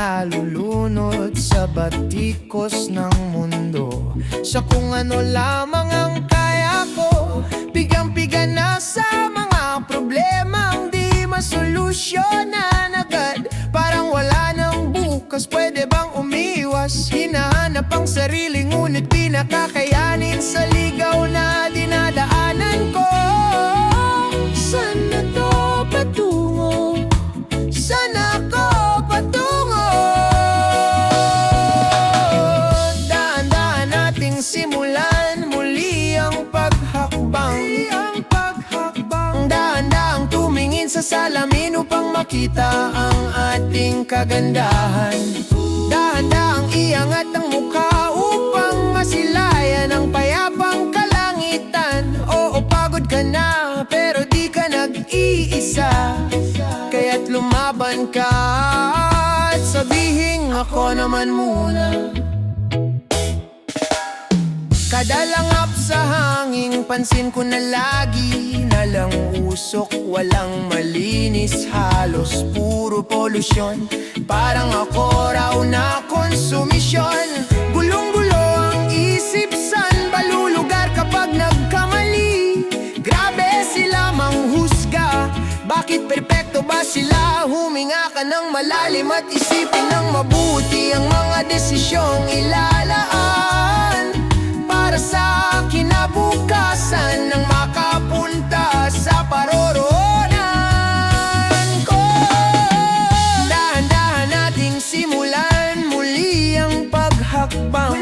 nalulunod sa batikos ng mundo. Sa kung ano lamang ang kaya ko, pigang-piga na sa mga problemang di masolusyonan agad. Parang wala nang bukas, pwede bang umiwas? Hinahanap ang sarili ngunit di nakakayanin sa ligaw na dinadaanan ko. Saan na to patungo? Saan ako patungo? Daan-daan nating simulan muli ang paghakbang. Daan-daang tumingin sa salamin upang makita ang ating kagandahan. Dahan-daang iangat ang mukha upang masilayan ang payapang kalangitan. Oo, pagod ka na pero di ka nag-iisa, kaya't lumaban ka at sabihing ako naman muna. Kada langap sa hangin, pansin ko na lagi na lang usok. Walang malinis, halos puro polusyon. Parang ako raw na konsumisyon. Gulong-gulo ang isip, saan ba lulugar kapag nagkamali? Grabe sila manghusga, bakit perpekto ba sila? Huminga ka ng malalim at isipin ng mabuti ang mga desisyong ilalaan para sa kinabukasan nang makapunta sa paroroonan ko. Dahan-dahan nating simulan muli ang paghakbang.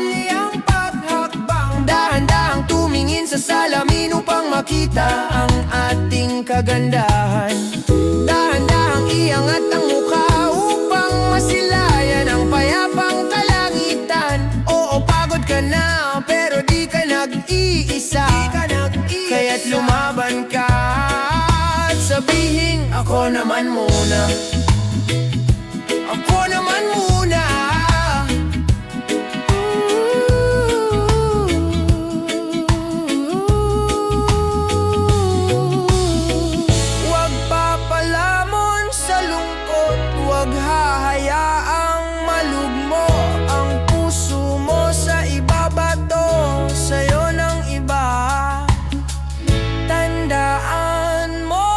Dahan-dahang tumingin sa salamin upang makita ang ating kagandahan. Dahan-dahang iangat ang mukha upang masilayan ang payapang kalangitan. Oo, pagod ka na pero di ka nag-iisa, kaya't lumaban ka at sabihing ako naman muna. Ako naman muna. Huwag papalamon sa lungkot, huwag hahayaang malugmo ang puso mo sa ibabato sa'yo ng iba. Tandaan mo,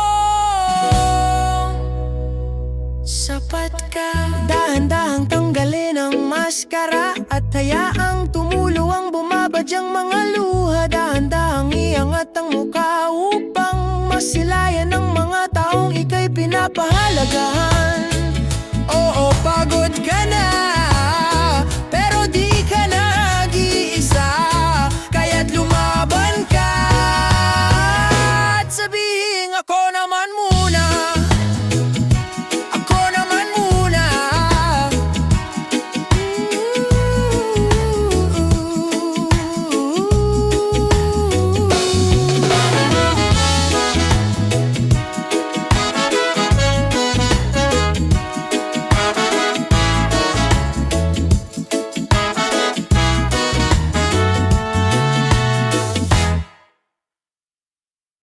sapat ka. Dahan-dahang tanggalin ang maskara at hayaang tumulo ang bumabadyang mga luha. Dahan-dahang iangat ang mukha